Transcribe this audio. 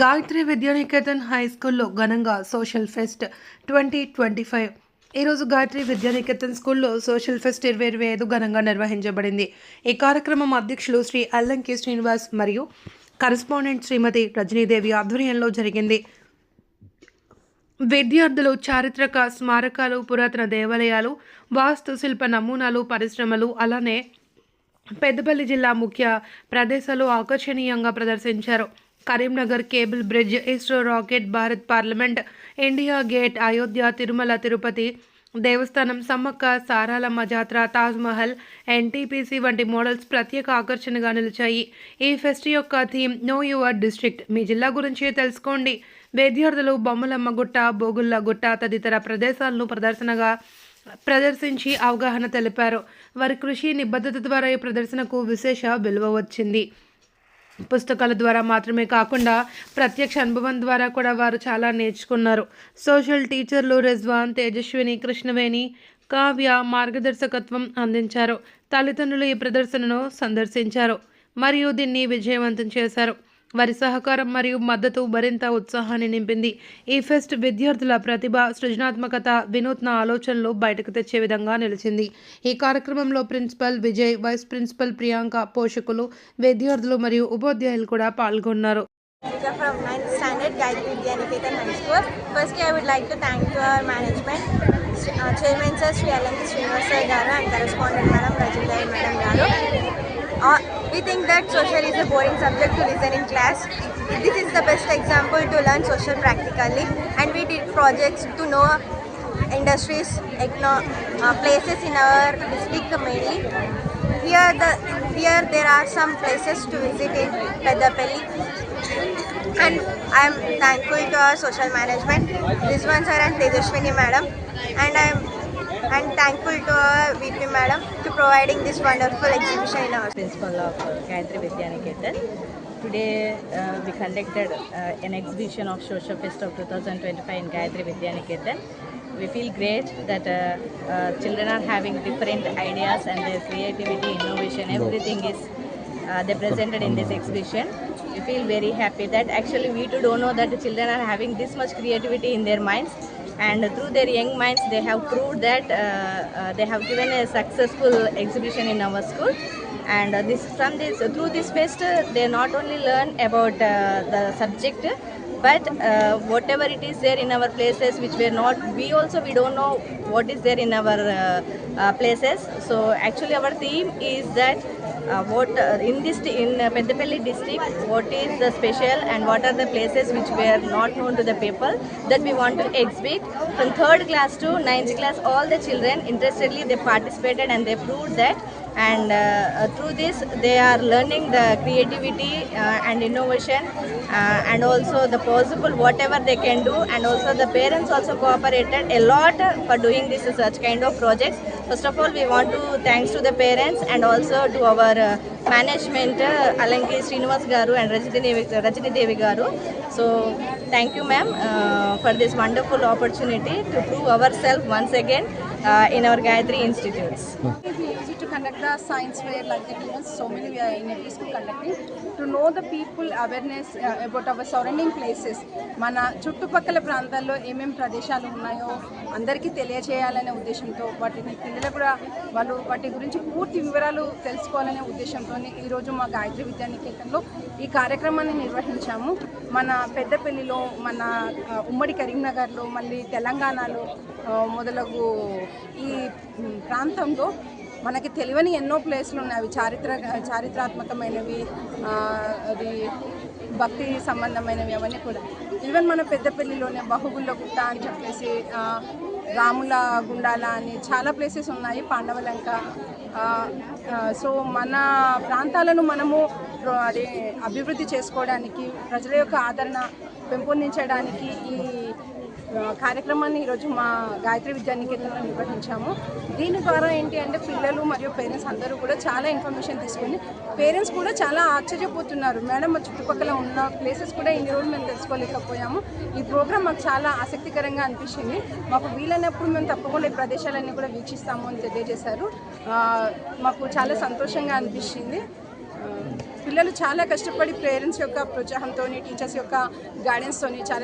Gayatri Vidyanikethan high స్కూల్లో ఘనంగా social pest 2025 ఈరోజు గాయత్రి విద్యానికేతన్ స్కూల్లో సోషల్ ఫెస్ట్ 2025 ఘనంగా నిర్వహించబడింది. ఈ కార్యక్రమం అధ్యక్షులు శ్రీ అల్లంకి శ్రీనివాస్ మరియు కరెస్పాండెంట్ శ్రీమతి రజనీదేవి ఆధ్వర్యంలో జరిగింది. విద్యార్థులు చారిత్రక స్మారకాలు, పురాతన దేవాలయాలు, వాస్తుశిల్ప నమూనాలు, పరిశ్రమలు, అలానే పెద్దపల్లి జిల్లా ముఖ్య ప్రదేశాలు ఆకర్షణీయంగా ప్రదర్శించారు. Karimnagar cable bridge, ISRO rocket, Bharat parliament, India gate, Ayodhya, Tirumala Tirupati దేవస్థానం, సమ్మక్క సారాలమ్మ జాతర, తాజ్మహల్, ఎన్టీపీసీ వంటి మోడల్స్ ప్రత్యేక ఆకర్షణగా నిలిచాయి. ఈ ఫెస్ట్ యొక్క థీమ్ నో యువర్ డిస్ట్రిక్ట్, మీ జిల్లా గురించి తెలుసుకోండి. విద్యార్థులు బొమ్మలమ్మ గుట్ట, బోగుల్ల గుట్ట తదితర ప్రదేశాలను ప్రదర్శించి అవగాహన తెలిపారు. వారి కృషి నిబద్ధత ద్వారా ఈ ప్రదర్శనకు విశేష విలువ వచ్చింది. పుస్తకాల ద్వారా మాత్రమే కాకుండా ప్రత్యక్ష అనుభవం ద్వారా కూడా వారు చాలా నేర్చుకున్నారు. సోషల్ టీచర్లు రిజ్వాన్, తేజస్విని, కృష్ణవేణి, కావ్య మార్గదర్శకత్వం అందించారు. తల్లిదండ్రులు ఈ ప్రదర్శనను సందర్శించారు మరియు దీన్ని విజయవంతం చేశారు. వారి సహకారం మరియు మద్దతు మరింత ఉత్సాహాన్ని నింపింది. ఈ ఫెస్ట్ విద్యార్థుల ప్రతిభ, సృజనాత్మకత, వినూత్న ఆలోచనలు బయటకు తెచ్చే విధంగా నిలిచింది. ఈ కార్యక్రమంలో principal Vijay, vice principal Priyanka, పోషకులు, విద్యార్థులు మరియు ఉపాధ్యాయులు కూడా పాల్గొన్నారు. From 9th standard, Gayatri Vidyaniketan High School. Firstly, I would like to thank our management, Chairman Sir Sri Alanki Srinivas Sir Garu and Correspondent Madam Rajindevi Madam Garu. We think that social is a boring subject to listen in class. This is the best example to learn social practically, and we did projects to know industries, places in our district mainly. Here there are some places to visit in Peddapalli, and I am thankful to our social management, Rizwan sir and Tejaswini madam, and I am thankful to our VP madam to providing this wonderful exhibition in our principal of Gayatri Vidyaniketan. Today we conducted an exhibition of Social Fest of 2025 in Gayatri Vidyaniketan. We feel great that children are having different ideas and their creativity, innovation, everything is they presented in this exhibition. We feel very happy that actually we too don't know that the children are having this much creativity in their minds, and through their young minds they have proved that they have given a successful exhibition in our school. And through this fest they not only learn about the subject, but whatever it is there in our places which we don't know what is there in our places. So actually our theme is that in Peddapalli district, what is the special and what are the places which were not known to the people, that we want to exhibit. From 3rd class to 9th class, all the children interestedly they participated and they proved that, and through this they are learning the creativity and innovation, and also the possible whatever they can do, and also the parents also cooperated a lot for doing this such kind of projects. First of all, we want to thanks to the parents and also to our management, Alanki Srinivas Garu and Rajini Garu. So thank you ma'am for this wonderful opportunity to prove ourselves once again in our Gayatri institutes. To conduct the science fair like that, so many we are in a school conducting to know the people awareness about our surrounding places. మన చుట్టుపక్కల ప్రాంతాల్లో ఏమేమి ప్రదేశాలు ఉన్నాయో అందరికీ తెలియచేయాలనే ఉద్దేశంతో, వాటిని పిల్లలకు కూడా వాళ్ళు వాటి గురించి పూర్తి వివరాలు తెలుసుకోవాలనే ఉద్దేశంతో ఈరోజు మా గాయత్రి విద్యానికేతన్లో ఈ కార్యక్రమాన్ని నిర్వహించాము. మన పెద్దపల్లిలో, మన ఉమ్మడి కరీంనగర్లో, మళ్ళీ తెలంగాణలో మొదలగు ఈ ప్రాంతంలో మనకి తెలియని ఎన్నో ప్లేస్లు ఉన్నాయి. అవి చారిత్రాత్మకమైనవి, అది భక్తి సంబంధమైనవి, అవన్నీ కూడా. ఈవెన్ మన పెద్దపల్లిలోనే బాహుగుళ్ళ గుట్ట అని చెప్పేసి, రాముల గుండాల అని చాలా ప్లేసెస్ ఉన్నాయి, పాండవలంక. సో మన ప్రాంతాలను మనము అది అభివృద్ధి చేసుకోవడానికి, ప్రజల యొక్క ఆదరణ పెంపొందించడానికి ఈ కార్యక్రమాన్ని ఈరోజు మా గాయత్రి విద్యానికేతన్లో నిర్వహించాము. దీని ద్వారా ఏంటి అంటే పిల్లలు మరియు పేరెంట్స్ అందరూ కూడా చాలా ఇన్ఫర్మేషన్ తీసుకుని, పేరెంట్స్ కూడా చాలా ఆశ్చర్యపోతున్నారు, మేడం మా చుట్టుపక్కల ఉన్న ప్లేసెస్ కూడా ఇన్ని రోజులు మేము తెలుసుకోలేకపోయాము. ఈ ప్రోగ్రామ్ మాకు చాలా ఆసక్తికరంగా అనిపించింది. మాకు వీలైనప్పుడు మేము తప్పకుండా ఈ ప్రదేశాలన్నీ కూడా వీక్షిస్తాము అని తెలియజేశారు. మాకు చాలా సంతోషంగా అనిపించింది. పిల్లలు చాలా కష్టపడి పేరెంట్స్ యొక్క ప్రోత్సాహంతో టీచర్స్ యొక్క గైడెన్స్తో చాలా